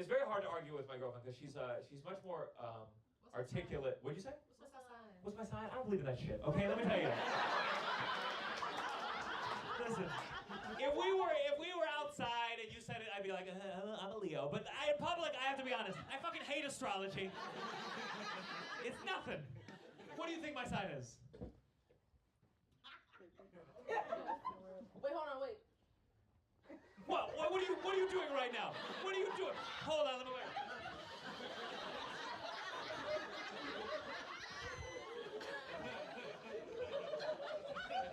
it's very hard to argue with my girlfriend because she's much more articulate. What'd you say? What's my sign? What's my sign? I don't believe in that shit. Okay, let me tell you. Listen, if we were outside and you said it, I'd be like, I'm a Leo. But in public, I have to be honest. I fucking hate astrology. It's nothing. What do you think my sign is? Wait, hold on, wait. What are you doing right now? What are you doing? Hold on, let me wait.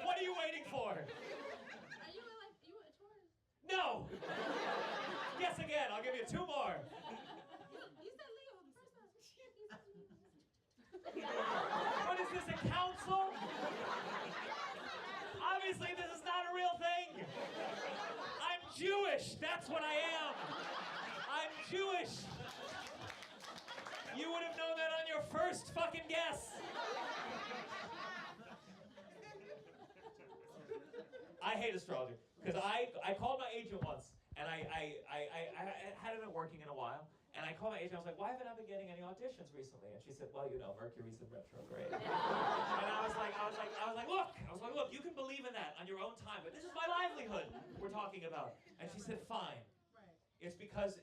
What are you waiting for? Are you a Taurus? No. Yes again. I'll give you 2 more. You said Leo the first time. What is this, a council? Obviously, this is not a real thing. I'm Jewish. That's what I am. I'm Jewish. You would have known that on your first fucking guess. I hate astrology because I called my agent once and I hadn't been working in a while. And I called my agent, I was like, why haven't I been getting any auditions recently? And she said, well, you know, Mercury's in retrograde. And I was like, look, you can believe in that on your own time, but this is my livelihood we're talking about. And she said, fine. Right. It's because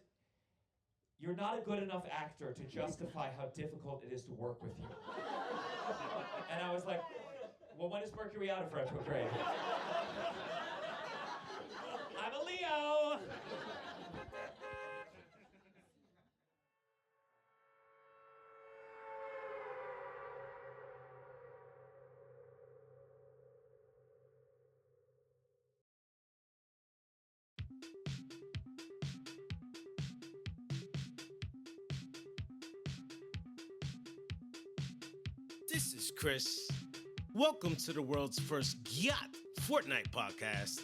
you're not a good enough actor to justify how difficult it is to work with you. And I was like, well, when is Mercury out of retrograde? I'm a Leo. This is Chris. Welcome to the world's first GYATT Fortnite podcast,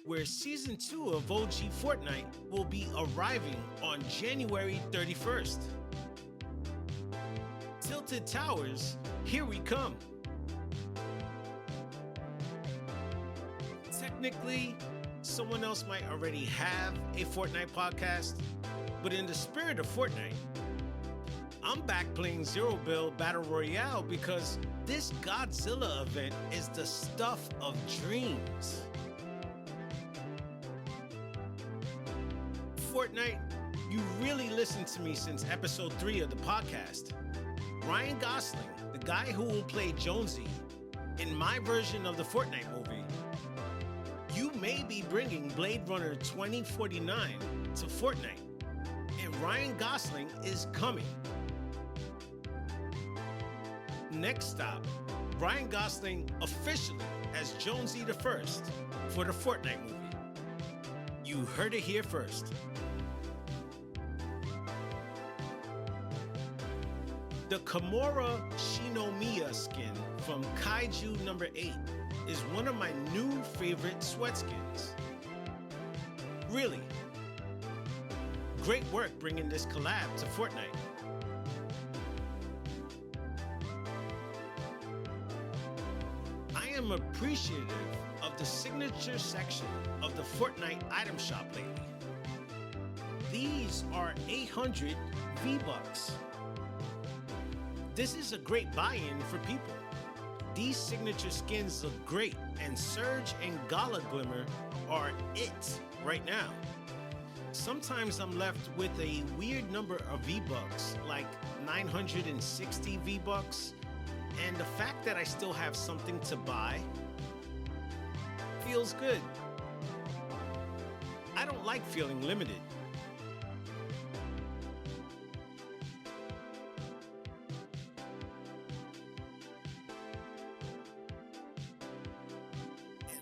where season 2 of OG Fortnite will be arriving on January 31st. Tilted Towers, here we come. Technically, someone else might already have a Fortnite podcast, but in the spirit of Fortnite, I'm back playing Zero Bill Battle Royale because this Godzilla event is the stuff of dreams. Fortnite, you really listened to me since episode 3 of the podcast. Ryan Gosling, the guy who will play Jonesy in my version of the Fortnite movie, you may be bringing Blade Runner 2049 to Fortnite, and Ryan Gosling is coming. Next stop, Ryan Gosling officially as Jonesy the First for the Fortnite movie. You heard it here first. The Kimora Shinomiya skin from Kaiju number 8 is one of my new favorite sweat skins. Really, great work bringing this collab to Fortnite. I am appreciative of the signature section of the Fortnite item shop lately. These are 800 V-Bucks. This is a great buy-in for people. These signature skins look great, and Surge and Gala Glimmer are it right now. Sometimes I'm left with a weird number of V-Bucks, like 960 V-Bucks, and the fact that I still have something to buy feels good. I don't like feeling limited.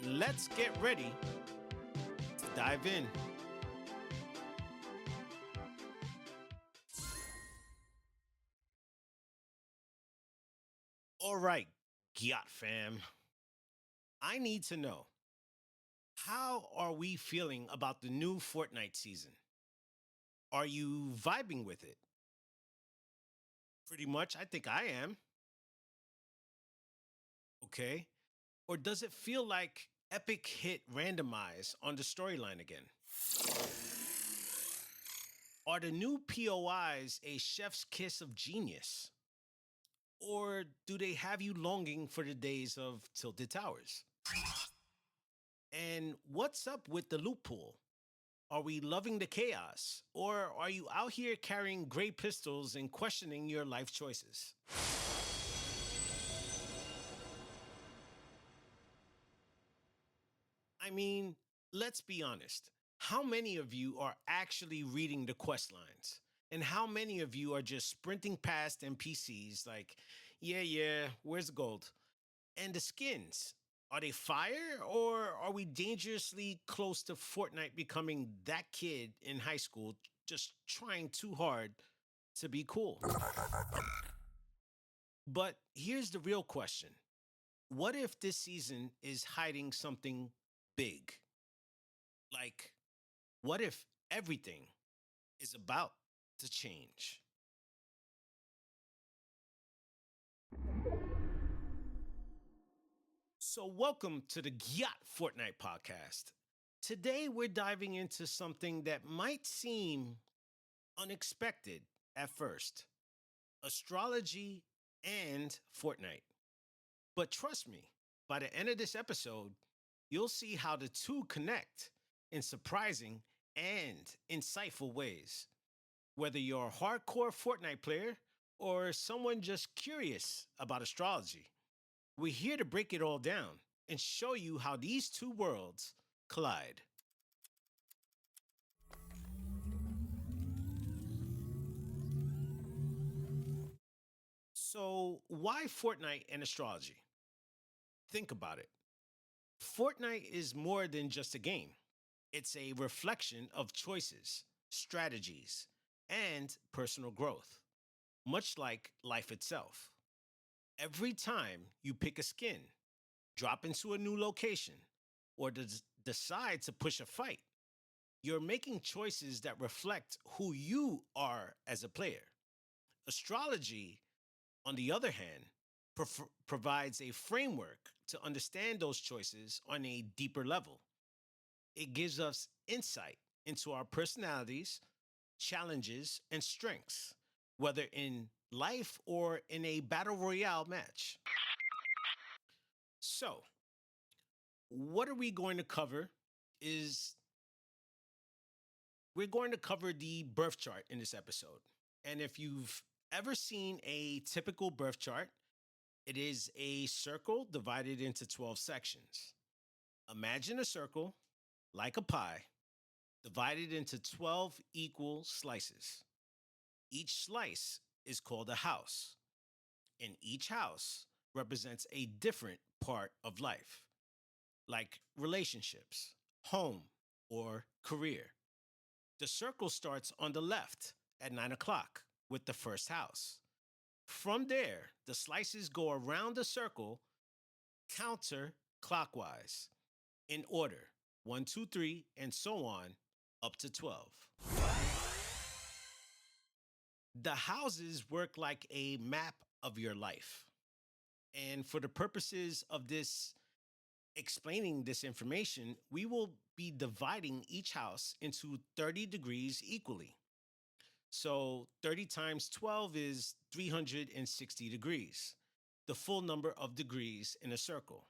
And let's get ready to dive in. All right, GYATT fam. I need to know, how are we feeling about the new Fortnite season? Are you vibing with it? Pretty much, I think I am. Okay. Or does it feel like epic hit randomize on the storyline again? Are the new POIs a chef's kiss of genius? Or do they have you longing for the days of Tilted Towers? And what's up with the loophole? Are we loving the chaos? Or are you out here carrying gray pistols and questioning your life choices? I mean, let's be honest. How many of you are actually reading the quest lines? And how many of you are just sprinting past NPCs like, yeah, where's the gold? And the skins, are they fire or are we dangerously close to Fortnite becoming that kid in high school just trying too hard to be cool? But here's the real question. What if this season is hiding something big? Like, what if everything is about to change? So, welcome to the GYATT Fortnite podcast. Today, we're diving into something that might seem unexpected at first: astrology and Fortnite. But trust me, by the end of this episode, you'll see how the two connect in surprising and insightful ways. Whether you're a hardcore Fortnite player or someone just curious about astrology, we're here to break it all down and show you how these two worlds collide. So, why Fortnite and astrology? Think about it. Fortnite is more than just a game, it's a reflection of choices, strategies, and personal growth, much like life itself. Every time you pick a skin, drop into a new location, or decide to push a fight, you're making choices that reflect who you are as a player. Astrology, on the other hand, provides a framework to understand those choices on a deeper level. It gives us insight into our personalities, challenges, and strengths, whether in life or in a battle royale match. So, what are we going to cover is we're going to cover the birth chart in this episode. And if you've ever seen a typical birth chart, it is a circle divided into 12 sections. Imagine a circle like a pie divided into 12 equal slices. Each slice is called a house, and each house represents a different part of life, like relationships, home, or career. The circle starts on the left at 9 o'clock with the first house. From there, the slices go around the circle counterclockwise in order 1, 2, 3, and so on up to 12. The houses work like a map of your life. And for the purposes of this explaining this information, we will be dividing each house into 30 degrees equally. So 30 times 12 is 360 degrees, the full number of degrees in a circle.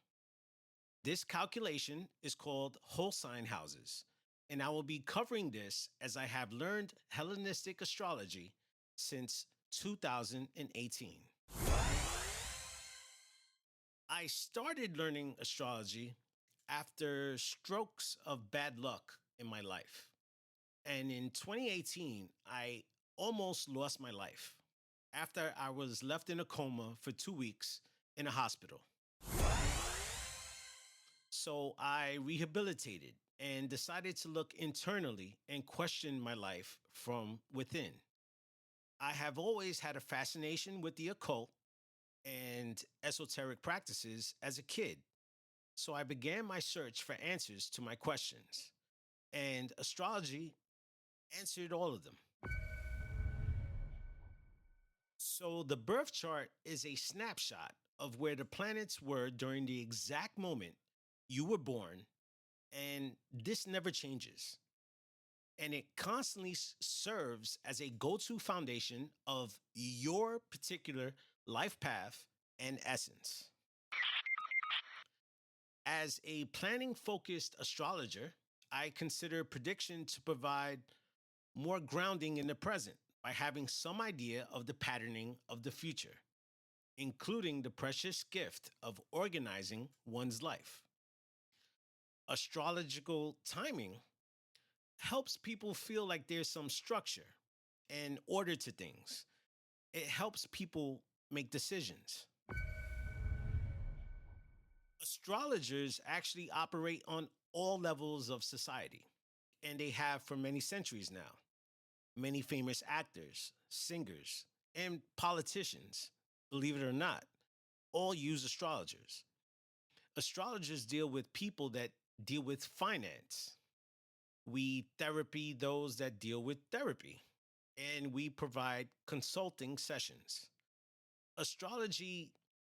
This calculation is called whole sign houses, and I will be covering this as I have learned Hellenistic astrology since 2018. I started learning astrology after strokes of bad luck in my life. And in 2018, I almost lost my life after I was left in a coma for 2 weeks in a hospital. So I rehabilitated and decided to look internally and question my life from within. I have always had a fascination with the occult and esoteric practices as a kid. So I began my search for answers to my questions, and astrology answered all of them. So the birth chart is a snapshot of where the planets were during the exact moment you were born, and this never changes. and it constantly serves as a go to foundation of your particular life path and essence. As a planning focused astrologer, I consider prediction to provide more grounding in the present by having some idea of the patterning of the future, including the precious gift of organizing one's life. Astrological timing helps people feel like there's some structure and order to things. It helps people make decisions. Astrologers actually operate on all levels of society, and they have for many centuries now. Many famous actors, singers, and politicians, believe it or not, all use astrologers. Astrologers deal with people that deal with finance. We therapy those that deal with therapy, and we provide consulting sessions. Astrology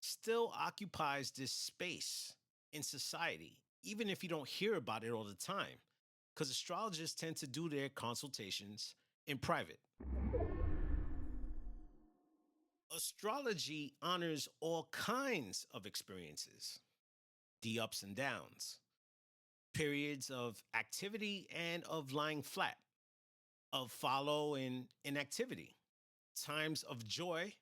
still occupies this space in society, even if you don't hear about it all the time, because astrologers tend to do their consultations in private. Astrology honors all kinds of experiences, the ups and downs, periods of activity and of lying flat, of follow and inactivity, times of joy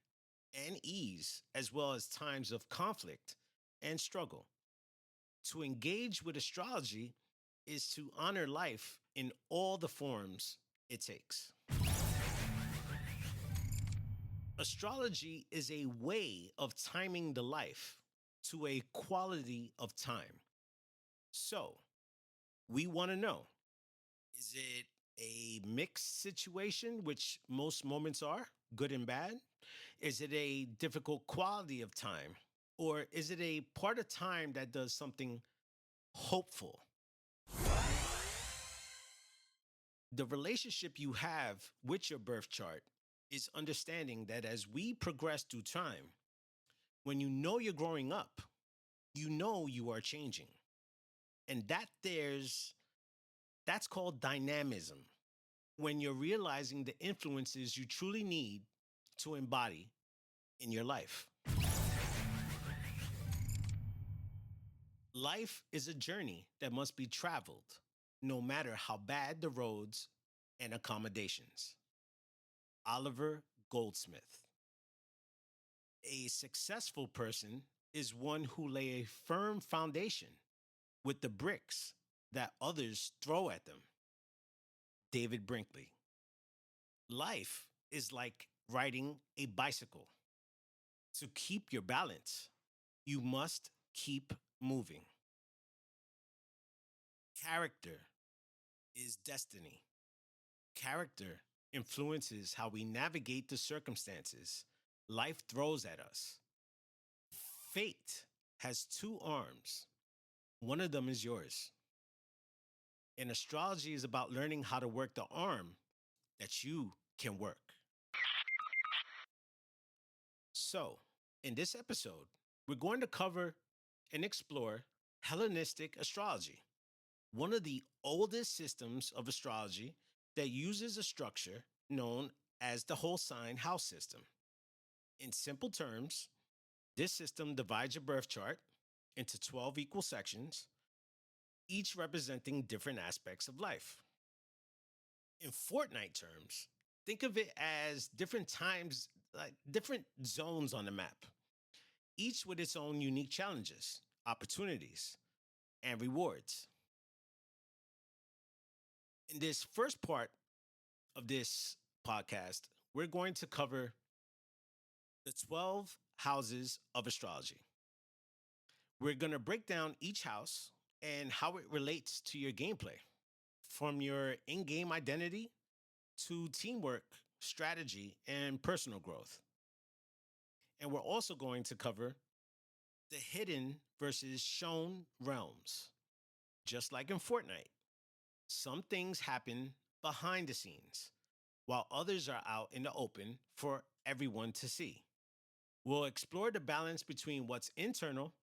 and ease, as well as times of conflict and struggle. To engage with astrology is to honor life in all the forms it takes. Astrology is a way of timing the life to a quality of time. So, we want to know, is it a mixed situation, which most moments are, good and bad? Is it a difficult quality of time? Or is it a part of time that does something hopeful? The relationship you have with your birth chart is understanding that as we progress through time, when you know you're growing up, you know you are changing. And that's called dynamism. When you're realizing the influences you truly need to embody in your life. Life is a journey that must be traveled, no matter how bad the roads and accommodations. Oliver Goldsmith. A successful person is one who lay a firm foundation with the bricks that others throw at them. David Brinkley. Life is like riding a bicycle. To keep your balance, you must keep moving. Character is destiny. Character influences how we navigate the circumstances life throws at us. Fate has two arms. One of them is yours. And astrology is about learning how to work the arm that you can work. So, in this episode, we're going to cover and explore Hellenistic astrology, one of the oldest systems of astrology that uses a structure known as the whole sign house system. In simple terms, this system divides your birth chart into 12 equal sections, each representing different aspects of life. In Fortnite terms, think of it as different times, like different zones on the map, each with its own unique challenges, opportunities, and rewards. In this first part of this podcast, we're going to cover the 12 houses of astrology. We're going to break down each house and how it relates to your gameplay, from your in-game identity to teamwork, strategy, and personal growth. And we're also going to cover the hidden versus shown realms. Just like in Fortnite, some things happen behind the scenes, while others are out in the open for everyone to see. We'll explore the balance between what's internal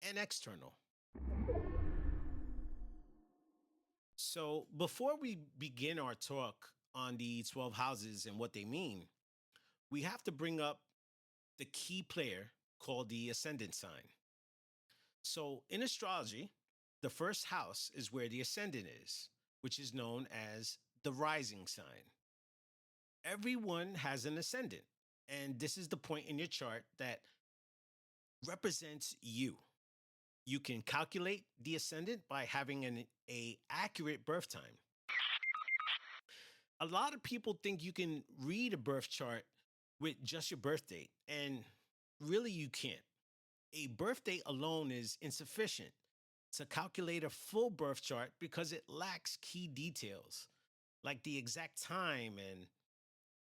and external. So, before we begin our talk on the 12 houses and what they mean, we have to bring up the key player called the ascendant sign. So, in astrology, the first house is where the ascendant is, which is known as the rising sign. Everyone has an ascendant, and this is the point in your chart that represents you. You can calculate the ascendant by having a accurate birth time. A lot of people think you can read a birth chart with just your birth date, and really you can't. A birth date alone is insufficient to calculate a full birth chart because it lacks key details like the exact time and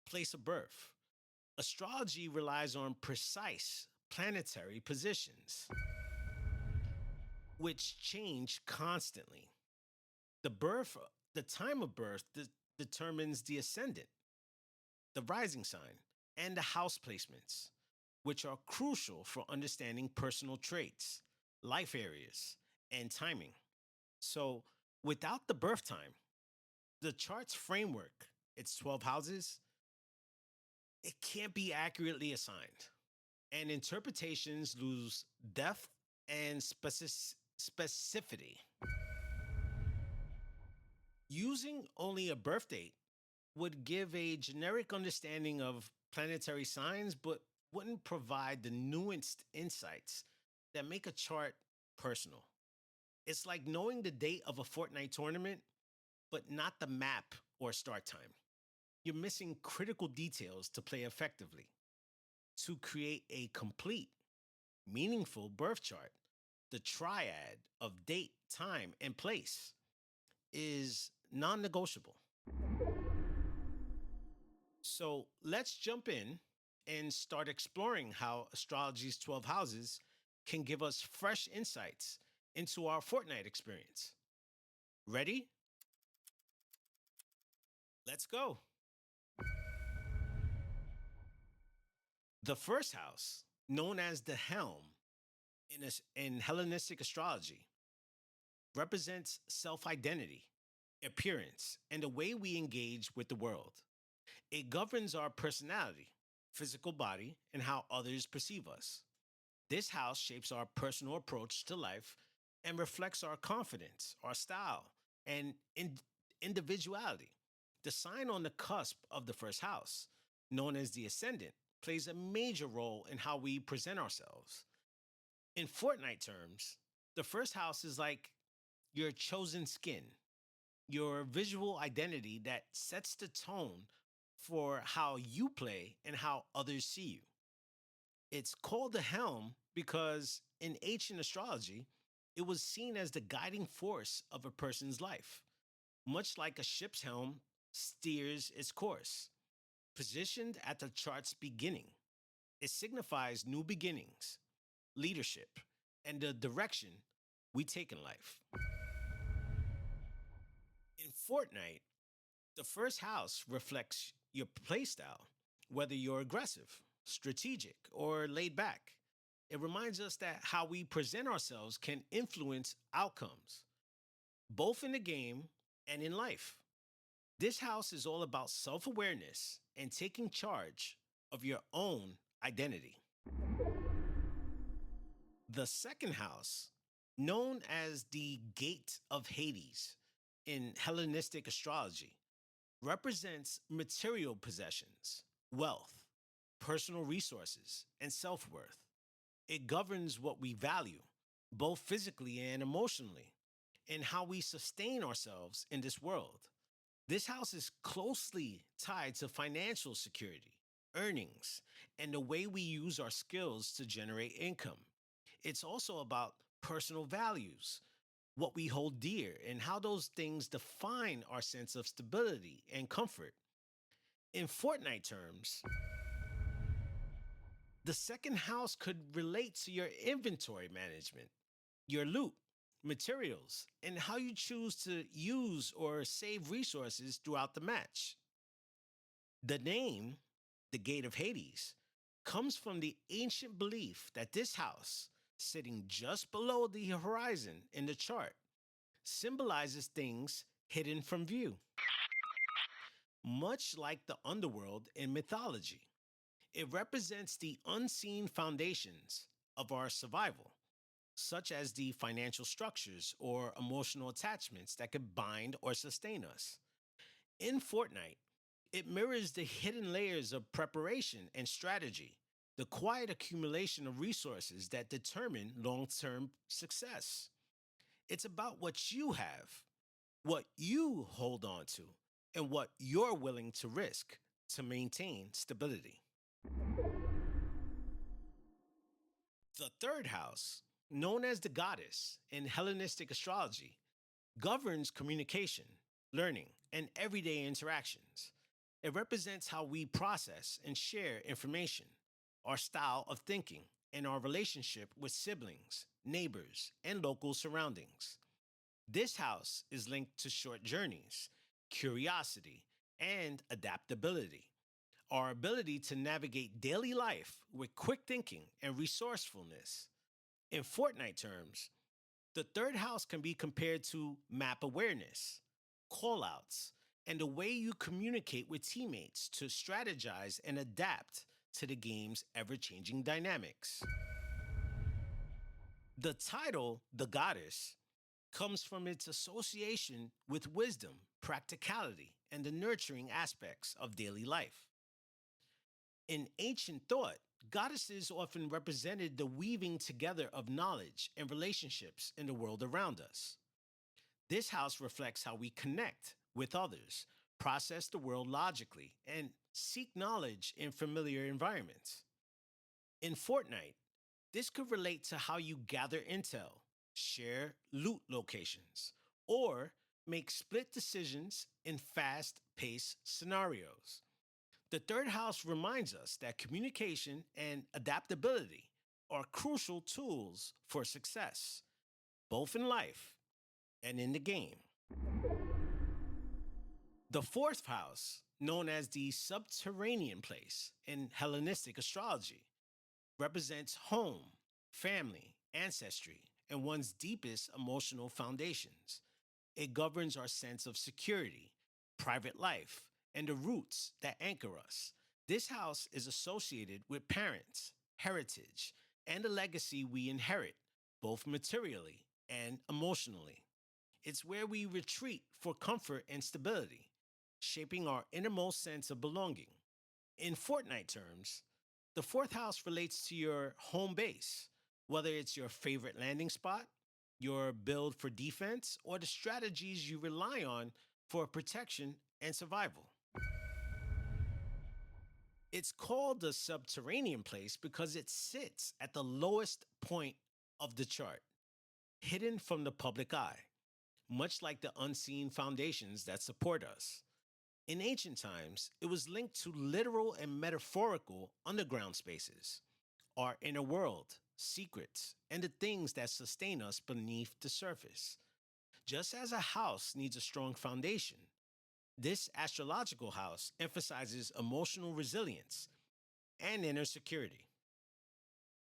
place of birth. Astrology relies on precise planetary positions, which change constantly. The birth, the time of birth determines the ascendant, the rising sign, and the house placements, which are crucial for understanding personal traits, life areas, and timing. So, without the birth time, the chart's framework, its 12 houses, it can't be accurately assigned, and interpretations lose depth and specificity. Using only a birth date would give a generic understanding of planetary signs, but wouldn't provide the nuanced insights that make a chart personal. It's like knowing the date of a Fortnite tournament, but not the map or start time. You're missing critical details to play effectively. To create a complete, meaningful birth chart, the triad of date, time, and place is non negotiable. So let's jump in and start exploring how astrology's 12 houses can give us fresh insights into our Fortnite experience. Ready? Let's go. The first house, known as the helm in Hellenistic astrology, represents self identity, appearance, and the way we engage with the world. It governs our personality, physical body, and how others perceive us. This house shapes our personal approach to life and reflects our confidence, our style, and individuality. The sign on the cusp of the first house, known as the ascendant, plays a major role in how we present ourselves. In Fortnite terms, the first house is like your chosen skin, your visual identity that sets the tone for how you play and how others see you. It's called the helm because in ancient astrology, it was seen as the guiding force of a person's life, much like a ship's helm steers its course. Positioned at the chart's beginning, it signifies new beginnings, leadership, and the direction we take in life. In Fortnite, the first house reflects your playstyle, whether you're aggressive, strategic, or laid back. It reminds us that how we present ourselves can influence outcomes, both in the game and in life. This house is all about self awareness and taking charge of your own identity. The second house, known as the Gate of Hades in Hellenistic astrology, represents material possessions, wealth, personal resources, and self worth. It governs what we value, both physically and emotionally, and how we sustain ourselves in this world. This house is closely tied to financial security, earnings, and the way we use our skills to generate income. It's also about personal values, what we hold dear, and how those things define our sense of stability and comfort. In Fortnite terms, the second house could relate to your inventory management, your loot, materials, and how you choose to use or save resources throughout the match. The name, the Gate of Hades, comes from the ancient belief that this house, sitting just below the horizon in the chart, symbolizes things hidden from view. Much like the underworld in mythology, it represents the unseen foundations of our survival, such as the financial structures or emotional attachments that could bind or sustain us. In Fortnite, it mirrors the hidden layers of preparation and strategy, the quiet accumulation of resources that determine long term success. It's about what you have, what you hold on to, and what you're willing to risk to maintain stability. The third house, known as the goddess in Hellenistic astrology, governs communication, learning, and everyday interactions. It represents how we process and share information, our style of thinking, and our relationship with siblings, neighbors, and local surroundings. This house is linked to short journeys, curiosity, and adaptability, our ability to navigate daily life with quick thinking and resourcefulness. In Fortnite terms, the third house can be compared to map awareness, callouts, and the way you communicate with teammates to strategize and adapt to the game's ever changing dynamics. The title, The Goddess, comes from its association with wisdom, practicality, and the nurturing aspects of daily life. In ancient thought, goddesses often represented the weaving together of knowledge and relationships in the world around us. This house reflects how we connect with others, process the world logically, and seek knowledge in familiar environments. In Fortnite, this could relate to how you gather intel, share loot locations, or make split decisions in fast paced scenarios. The third house reminds us that communication and adaptability are crucial tools for success, both in life and in the game. The fourth house, known as the subterranean place in Hellenistic astrology, represents home, family, ancestry, and one's deepest emotional foundations. It governs our sense of security, private life, and the roots that anchor us. This house is associated with parents, heritage, and the legacy we inherit, both materially and emotionally. It's where we retreat for comfort and stability, shaping our innermost sense of belonging. In Fortnite terms, the fourth house relates to your home base, whether it's your favorite landing spot, your build for defense, or the strategies you rely on for protection and survival. It's called the subterranean place because it sits at the lowest point of the chart, hidden from the public eye, much like the unseen foundations that support us. In ancient times, it was linked to literal and metaphorical underground spaces, our inner world, secrets, and the things that sustain us beneath the surface. Just as a house needs a strong foundation, this astrological house emphasizes emotional resilience and inner security.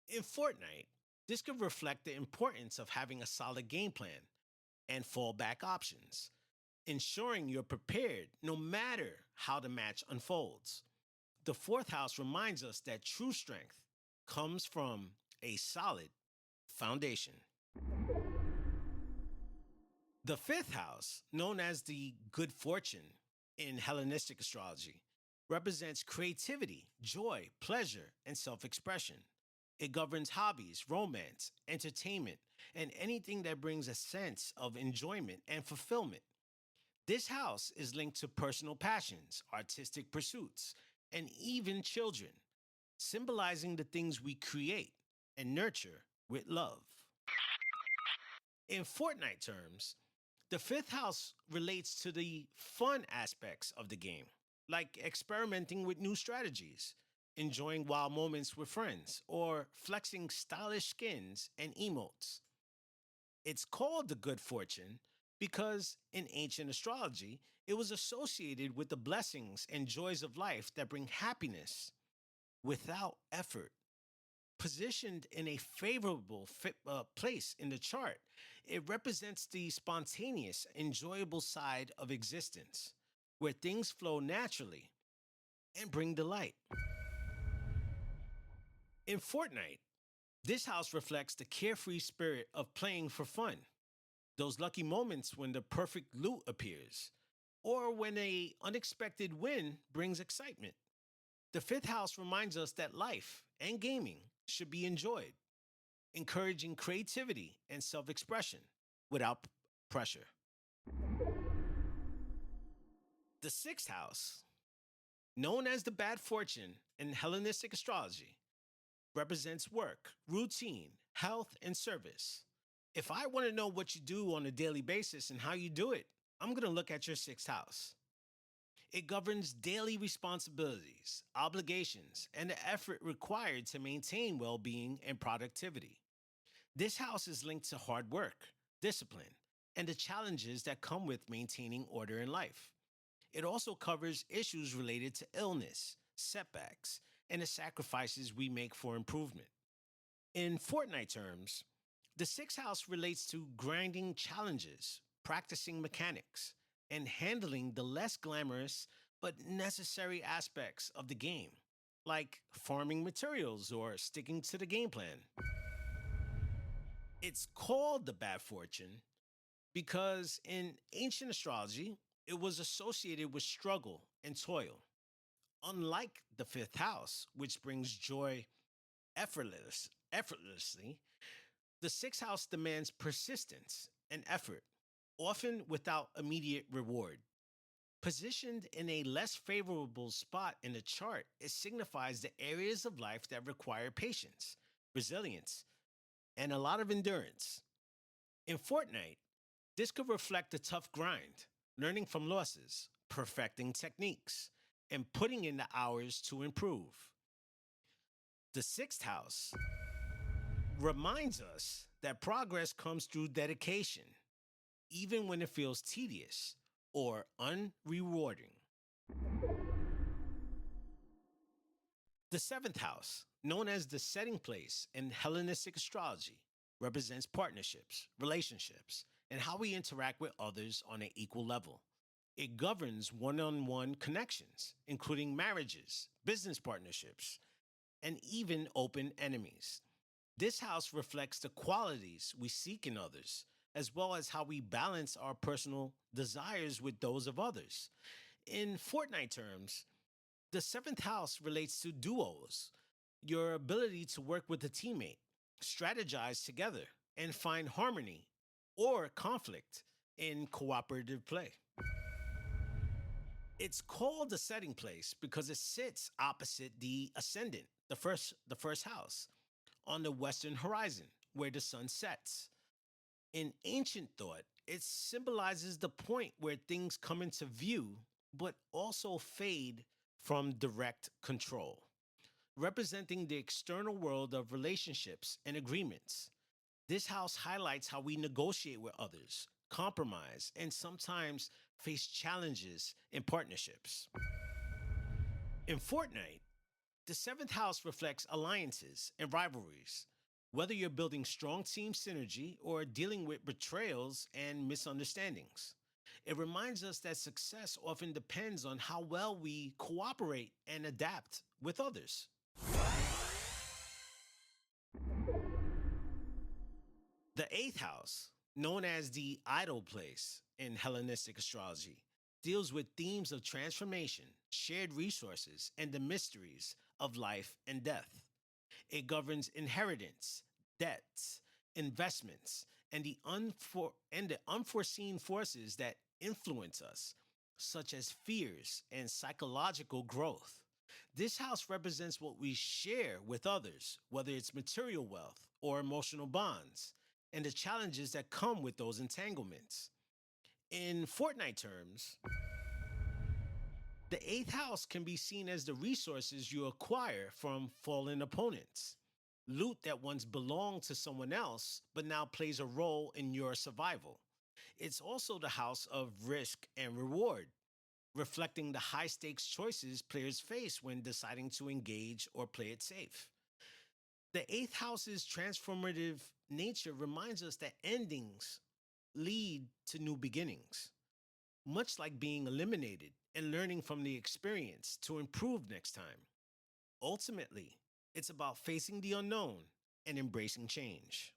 In Fortnite, this could reflect the importance of having a solid game plan and fallback options, ensuring you're prepared no matter how the match unfolds. The fourth house reminds us that true strength comes from a solid foundation. The fifth house, known as the good fortune in Hellenistic astrology, represents creativity, joy, pleasure, and self expression. It governs hobbies, romance, entertainment, and anything that brings a sense of enjoyment and fulfillment. This house is linked to personal passions, artistic pursuits, and even children, symbolizing the things we create and nurture with love. In Fortnite terms, the fifth house relates to the fun aspects of the game, like experimenting with new strategies, enjoying wild moments with friends, or flexing stylish skins and emotes. It's called the good fortune because in ancient astrology, it was associated with the blessings and joys of life that bring happiness without effort. Positioned in a favorable place in the chart, It represents the spontaneous, enjoyable side of existence, where things flow naturally and bring delight. In Fortnite, this house reflects the carefree spirit of playing for fun. Those lucky moments when the perfect loot appears, or when a unexpected win brings excitement. The fifth house reminds us that life and gaming should be enjoyed, encouraging creativity and self-expression without pressure. The sixth house, known as the bad fortune in Hellenistic astrology, represents work, routine, health, and service. If I want to know what you do on a daily basis and how you do it, I'm going to look at your sixth house. It governs daily responsibilities, obligations, and the effort required to maintain well being and productivity. This house is linked to hard work, discipline, and the challenges that come with maintaining order in life. It also covers issues related to illness, setbacks, and the sacrifices we make for improvement. In Fortnite terms, the sixth house relates to grinding challenges, practicing mechanics, and handling the less glamorous but necessary aspects of the game, like farming materials or sticking to the game plan. It's called the bad fortune because in ancient astrology, it was associated with struggle and toil. Unlike the fifth house, which brings joy effortlessly, the sixth house demands persistence and effort, often without immediate reward. Positioned in a less favorable spot in the chart, it signifies the areas of life that require patience, resilience, and a lot of endurance. In Fortnite, this could reflect a tough grind, learning from losses, perfecting techniques, and putting in the hours to improve. The sixth house reminds us that progress comes through dedication, even when it feels tedious or unrewarding. The seventh house, known as the setting place in Hellenistic astrology, represents partnerships, relationships, and how we interact with others on an equal level. It governs one on one connections, including marriages, business partnerships, and even open enemies. This house reflects the qualities we seek in others, as well as how we balance our personal desires with those of others. In Fortnite terms, the seventh house relates to duos, your ability to work with a teammate, strategize together, and find harmony or conflict in cooperative play. It's called the setting place because it sits opposite the ascendant, the first house, on the western horizon where the sun sets. In ancient thought, it symbolizes the point where things come into view but also fade from direct control, representing the external world of relationships and agreements. This house highlights how we negotiate with others, compromise, and sometimes face challenges in partnerships. In Fortnite, the seventh house reflects alliances and rivalries, whether you're building strong team synergy or dealing with betrayals and misunderstandings. It reminds us that success often depends on how well we cooperate and adapt with others. The eighth house, known as the idle place in Hellenistic astrology, deals with themes of transformation, shared resources, and the mysteries of life and death. It governs inheritance, debts, investments, and the unforeseen forces that influence us, such as fears and psychological growth. This house represents what we share with others, whether it's material wealth or emotional bonds, and the challenges that come with those entanglements. In Fortnite terms, the eighth house can be seen as the resources you acquire from fallen opponents, loot that once belonged to someone else but now plays a role in your survival. It's also the house of risk and reward, reflecting the high stakes choices players face when deciding to engage or play it safe. The eighth house's transformative nature reminds us that endings lead to new beginnings, much like being eliminated and learning from the experience to improve next time. Ultimately, it's about facing the unknown and embracing change.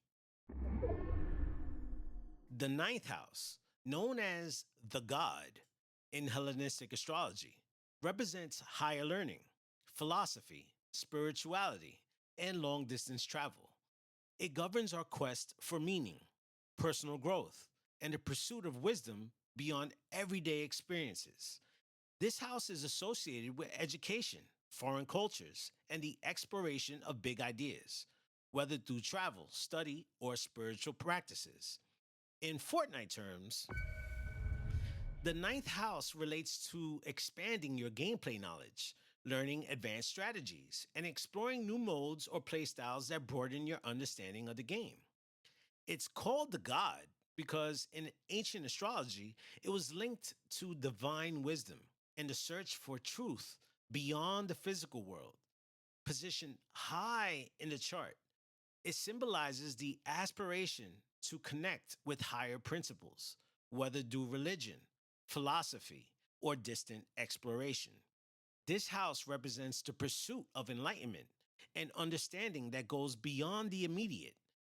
The ninth house, known as the god in Hellenistic astrology, represents higher learning, philosophy, spirituality, and long distance travel. It governs our quest for meaning, personal growth, and the pursuit of wisdom beyond everyday experiences. This house is associated with education, foreign cultures, and the exploration of big ideas, whether through travel, study, or spiritual practices. In Fortnite terms, the ninth house relates to expanding your gameplay knowledge, learning advanced strategies, and exploring new modes or playstyles that broaden your understanding of the game. It's called the god because in ancient astrology, it was linked to divine wisdom and the search for truth beyond the physical world. Positioned high in the chart, it symbolizes the aspiration to connect with higher principles, whether through religion, philosophy, or distant exploration. This house represents the pursuit of enlightenment and understanding that goes beyond the immediate,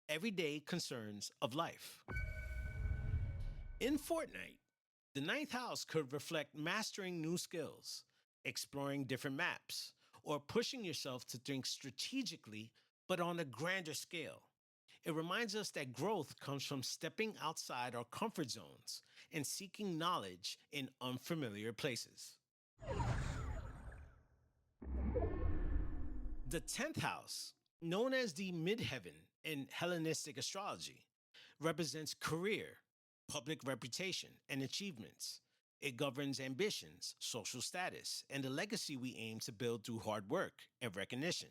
everyday concerns of life. In Fortnite, the ninth house could reflect mastering new skills, exploring different maps, or pushing yourself to think strategically but on a grander scale. It reminds us that growth comes from stepping outside our comfort zones and seeking knowledge in unfamiliar places. The 10th house, known as the midheaven in Hellenistic astrology, represents career, public reputation, and achievements. It governs ambitions, social status, and the legacy we aim to build through hard work and recognition.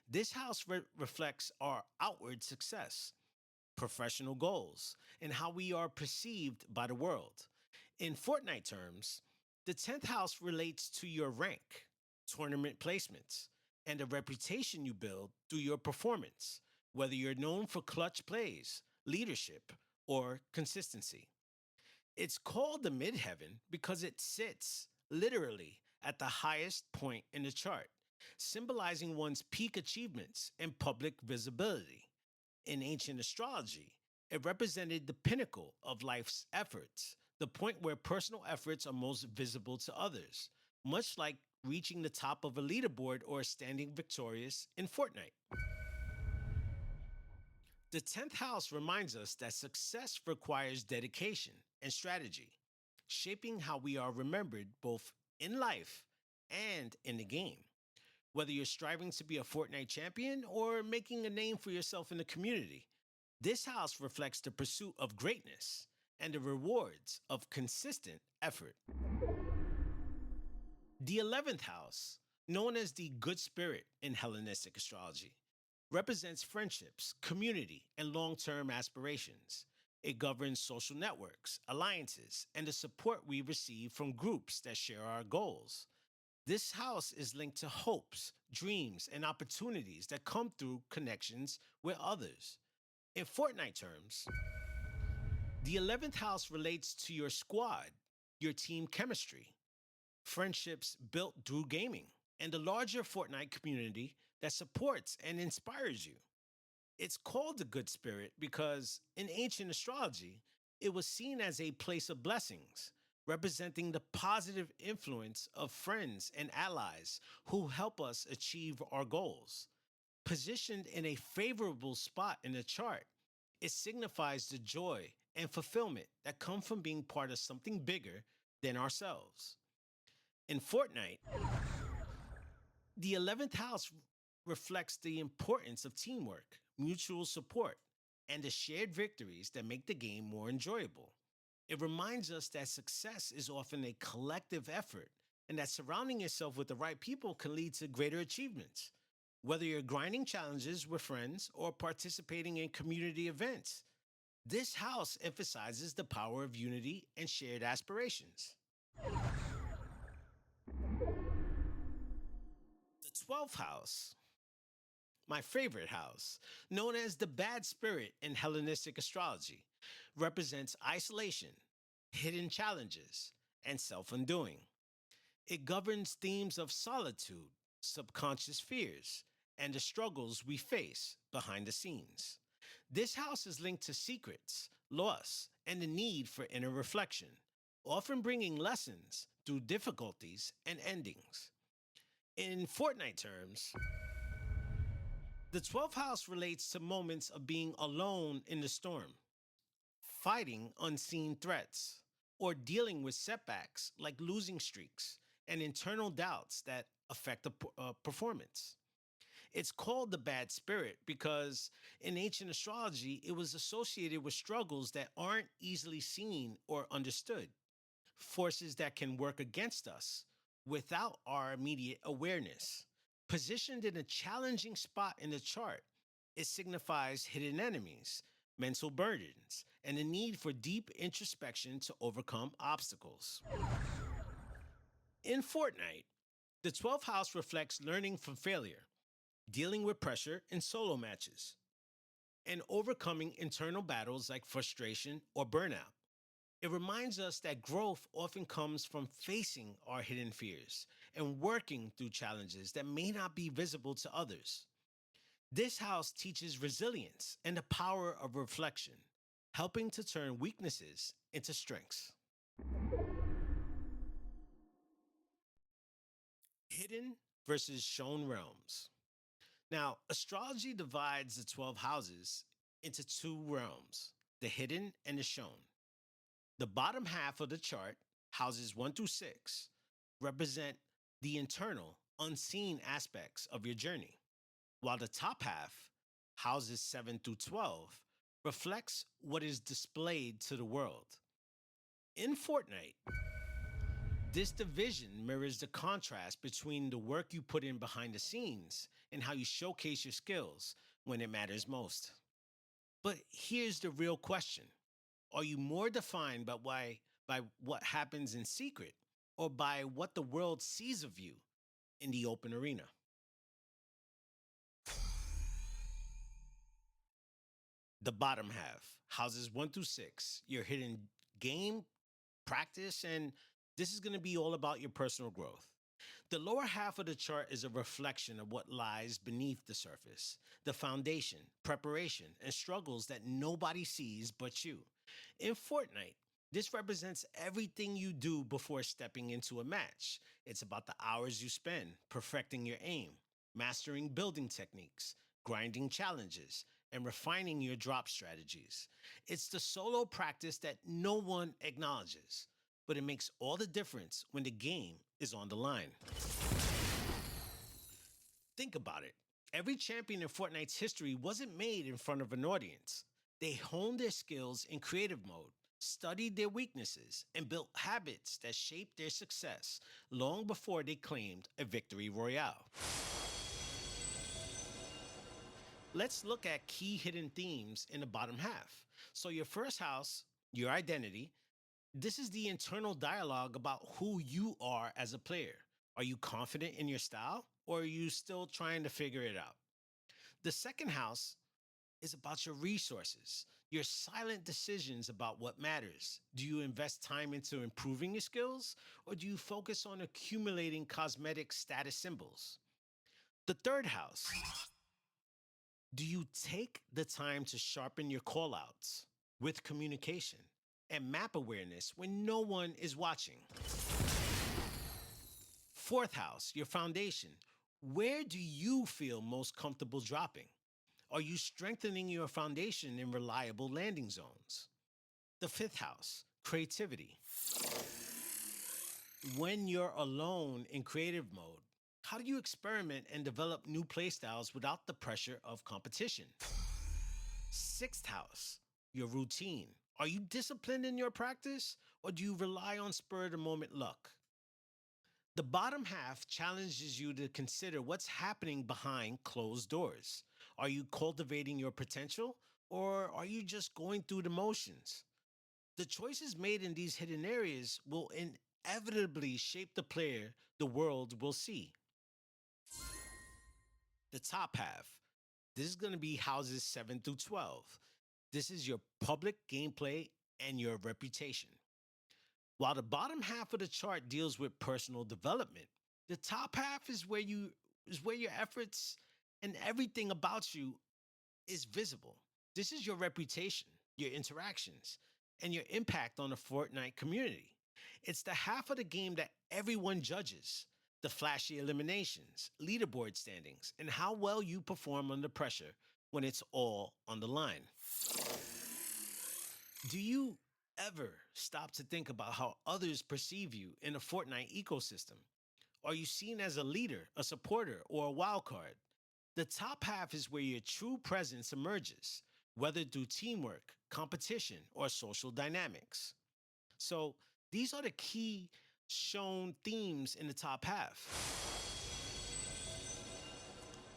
This house reflects our outward success, professional goals, and how we are perceived by the world. In Fortnite terms, the 10th house relates to your rank, tournament placements, and the reputation you build through your performance, whether you're known for clutch plays, leadership, or consistency. It's called the midheaven because it sits literally at the highest point in the chart, symbolizing one's peak achievements and public visibility. In ancient astrology, it represented the pinnacle of life's efforts, the point where personal efforts are most visible to others, much like reaching the top of a leaderboard or standing victorious in Fortnite. The 10th house reminds us that success requires dedication and strategy, shaping how we are remembered both in life and in the game. Whether you're striving to be a Fortnite champion or making a name for yourself in the community, this house reflects the pursuit of greatness and the rewards of consistent effort. The 11th house, known as the good spirit in Hellenistic astrology, represents friendships, community, and long term aspirations. It governs social networks, alliances, and the support we receive from groups that share our goals. This house is linked to hopes, dreams, and opportunities that come through connections with others. In Fortnite terms, the 11th house relates to your squad, your team chemistry, friendships built through gaming, and the larger Fortnite community that supports and inspires you. It's called the good spirit because in ancient astrology, it was seen as a place of blessings, representing the positive influence of friends and allies who help us achieve our goals. Positioned in a favorable spot in the chart, it signifies the joy and fulfillment that come from being part of something bigger than ourselves. In Fortnite, the 11th house reflects the importance of teamwork, mutual support, and the shared victories that make the game more enjoyable. It reminds us that success is often a collective effort and that surrounding yourself with the right people can lead to greater achievements. Whether you're grinding challenges with friends or participating in community events, this house emphasizes the power of unity and shared aspirations. The 12th house, my favorite house, known as the bad spirit in Hellenistic astrology, represents isolation, hidden challenges, and self undoing. It governs themes of solitude, subconscious fears, and the struggles we face behind the scenes. This house is linked to secrets, loss, and the need for inner reflection, often bringing lessons through difficulties and endings. In Fortnite terms, the 12th house relates to moments of being alone in the storm, fighting unseen threats, or dealing with setbacks like losing streaks and internal doubts that affect the performance. It's called the bad spirit because in ancient astrology, it was associated with struggles that aren't easily seen or understood, forces that can work against us without our immediate awareness. Positioned in a challenging spot in the chart, it signifies hidden enemies, mental burdens, and the need for deep introspection to overcome obstacles. In Fortnite, the 12th house reflects learning from failure, dealing with pressure in solo matches, and overcoming internal battles like frustration or burnout. It reminds us that growth often comes from facing our hidden fears and working through challenges that may not be visible to others. This house teaches resilience and the power of reflection, helping to turn weaknesses into strengths. Hidden versus shown realms. Now, astrology divides the 12 houses into two realms, the hidden and the shown. The bottom half of the chart, houses 1 through 6, represent the internal, unseen aspects of your journey, while the top half, houses 7 through 12, reflects what is displayed to the world. In Fortnite, this division mirrors the contrast between the work you put in behind the scenes and how you showcase your skills when it matters most. But here's the real question. Are you more defined by what happens in secret or by what the world sees of you in the open arena? The bottom half, houses 1 through 6, your hidden game, practice, and this is going to be all about your personal growth. The lower half of the chart is a reflection of what lies beneath the surface, the foundation, preparation, and struggles that nobody sees but you. In Fortnite, this represents everything you do before stepping into a match. It's about the hours you spend perfecting your aim, mastering building techniques, grinding challenges, and refining your drop strategies. It's the solo practice that no one acknowledges, but it makes all the difference when the game is on the line. Think about it. Every champion in Fortnite's history wasn't made in front of an audience. They honed their skills in creative mode, studied their weaknesses, and built habits that shaped their success long before they claimed a victory royale. Let's look at key hidden themes in the bottom half. So your first house, your identity, this is the internal dialogue about who you are as a player. Are you confident in your style or are you still trying to figure it out? The second house is about your resources, your silent decisions about what matters. Do you invest time into improving your skills or do you focus on accumulating cosmetic status symbols? The third house, do you take the time to sharpen your callouts with communication and map awareness when no one is watching? Fourth house, your foundation. Where do you feel most comfortable dropping? Are you strengthening your foundation in reliable landing zones? The fifth house, creativity. When you're alone in creative mode, how do you experiment and develop new playstyles without the pressure of competition? Sixth house, your routine. Are you disciplined in your practice or do you rely on spur of the moment luck? The bottom half challenges you to consider what's happening behind closed doors. Are you cultivating your potential or are you just going through the motions? The choices made in these hidden areas will inevitably shape the player the world will see. The top half, This is going to be houses 7 through 12. This is your public gameplay and your reputation. While the bottom half of the chart deals with personal development, the top half is where your efforts and everything about you is visible. This is your reputation, your interactions, and your impact on the Fortnite community. It's the half of the game that everyone judges: the flashy eliminations, leaderboard standings, and how well you perform under pressure when it's all on the line. Do you ever stop to think about how others perceive you in the Fortnite ecosystem? Are you seen as a leader, a supporter, or a wild card? The top half is where your true presence emerges, whether through teamwork, competition, or social dynamics. So, these are the key shown themes in the top half.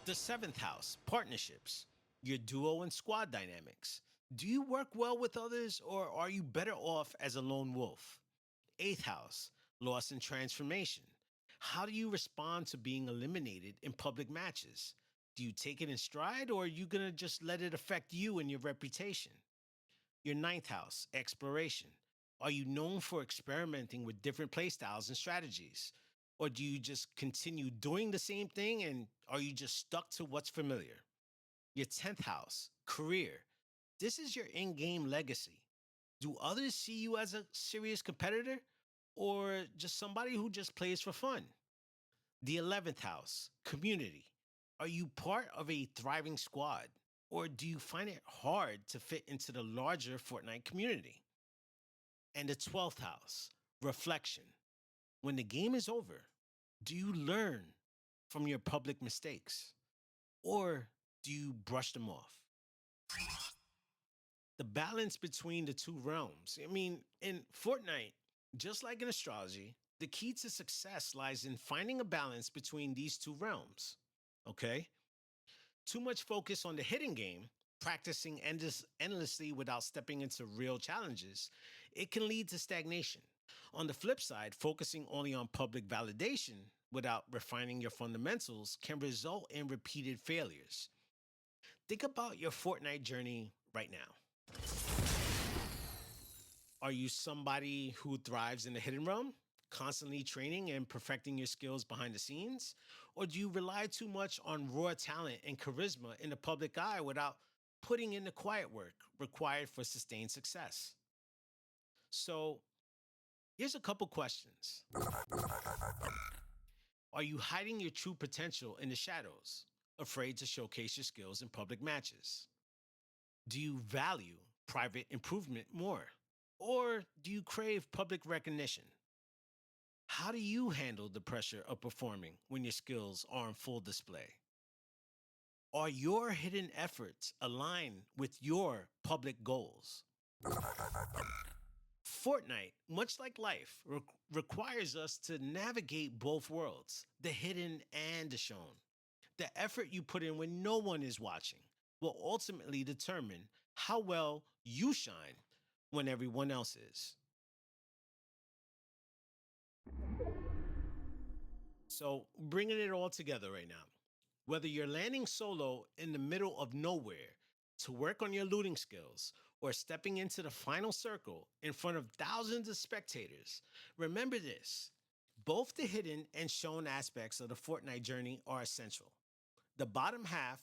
The seventh house, partnerships, your duo and squad dynamics. Do you work well with others, or are you better off as a lone wolf? Eighth house, loss and transformation. How do you respond to being eliminated in public matches? Do you take it in stride, or are you going to just let it affect you and your reputation? Your ninth house, exploration. Are you known for experimenting with different playstyles and strategies? Or do you just continue doing the same thing, and are you just stuck to what's familiar? Your 10th house, career. This is your in-game legacy. Do others see you as a serious competitor, or just somebody who just plays for fun? The 11th house, community. Are you part of a thriving squad, or do you find it hard to fit into the larger Fortnite community? And the 12th house, reflection. When the game is over, do you learn from your public mistakes, or do you brush them off? The balance between the two realms. I mean, in Fortnite, just like in astrology, the key to success lies in finding a balance between these two realms. Okay? Too much focus on the hidden game, practicing endlessly without stepping into real challenges, it can lead to stagnation. On the flip side, focusing only on public validation without refining your fundamentals can result in repeated failures. Think about your Fortnite journey right now. Are you somebody who thrives in the hidden realm, constantly training and perfecting your skills behind the scenes? Or do you rely too much on raw talent and charisma in the public eye without putting in the quiet work required for sustained success? So, here's a couple questions. Are you hiding your true potential in the shadows, afraid to showcase your skills in public matches? Do you value private improvement more, or do you crave public recognition? How do you handle the pressure of performing when your skills are on full display? Are your hidden efforts aligned with your public goals? Fortnite, much like life, requires us to navigate both worlds, the hidden and the shown. The effort you put in when no one is watching will ultimately determine how well you shine when everyone else is. So, bringing it all together right now, whether you're landing solo in the middle of nowhere to work on your looting skills, or stepping into the final circle in front of thousands of spectators, remember this: both the hidden and shown aspects of the Fortnite journey are essential. The bottom half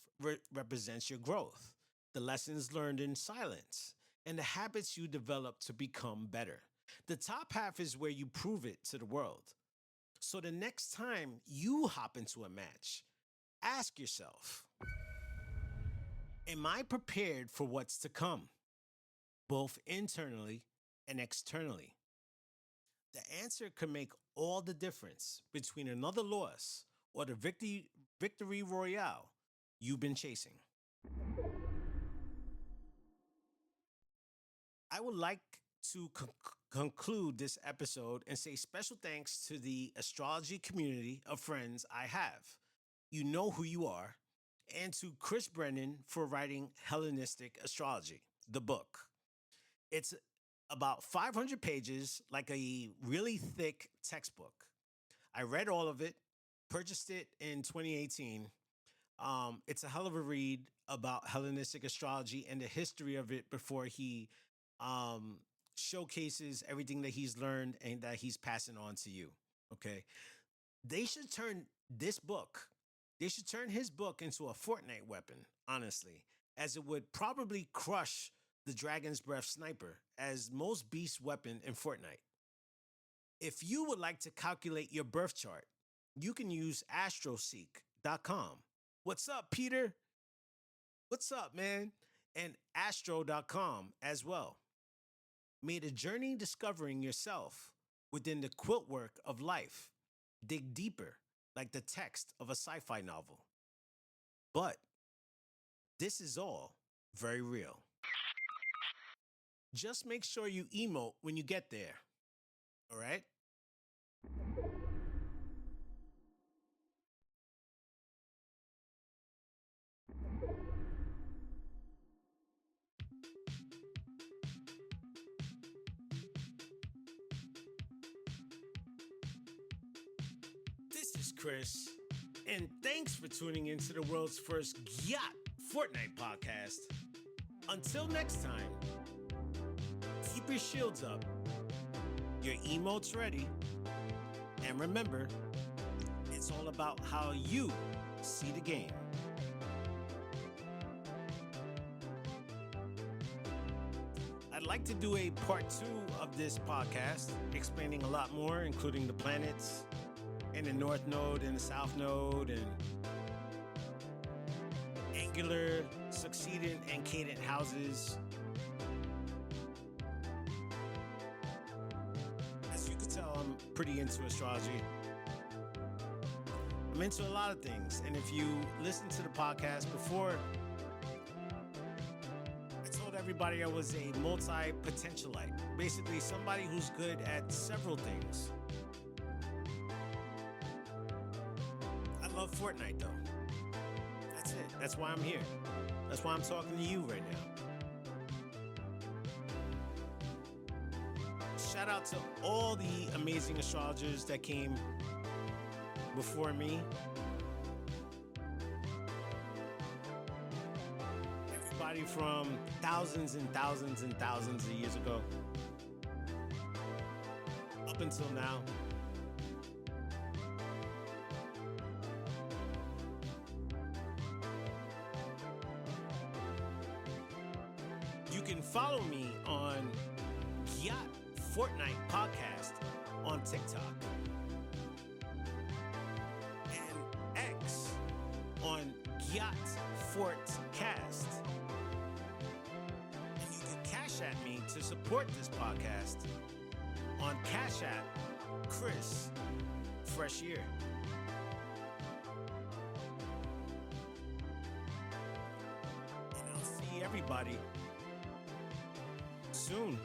represents your growth, the lessons learned in silence, and the habits you develop to become better. The top half is where you prove it to the world. So the next time you hop into a match, ask yourself, am I prepared for what's to come, both internally and externally? The answer can make all the difference between another loss or the victory royale you've been chasing. I would like to conclude this episode and say special thanks to the astrology community of friends I have. You know who you are. And to Chris Brennan for writing Hellenistic Astrology, the book. It's about 500 pages, like a really thick textbook. I read all of it, purchased it in 2018. It's a hell of a read about Hellenistic astrology and the history of it before he um, showcases everything that he's learned and that he's passing on to you. Okay. They should turn this book, they should turn his book into a Fortnite weapon, honestly, as it would probably crush the Dragon's Breath Sniper as most beast weapon in Fortnite. If you would like to calculate your birth chart, you can use astroseek.com. What's up, Peter? What's up, man? And astro.com as well. May the journey discovering yourself within the quilt work of life dig deeper like the text of a sci-fi novel. But this is all very real. Just make sure you emote when you get there. All right? This is Chris, and thanks for tuning into the world's first GYATT Fortnite podcast. Until next time, keep your shields up, your emotes ready, and remember, it's all about how you see the game. I'd like to do a part 2 of this podcast, explaining a lot more, including the planets, and the North Node and the South Node, and angular, succeedant, and cadent houses. As you can tell, I'm pretty into astrology. I'm into a lot of things, and if you listen to the podcast before, I told everybody I was a multi-potentialite, basically somebody who's good at several things. I love Fortnite, though. That's it. That's why I'm here. That's why I'm talking to you right now. Shout out to all the amazing astrologers that came before me. Everybody from thousands and thousands and thousands of years ago up until now. You can follow me on GYATT Fortnite Podcast on TikTok and X on GYATTFortCast. And you can cash at me to support this podcast on Cash App chrisfreshier. And I'll see everybody soon.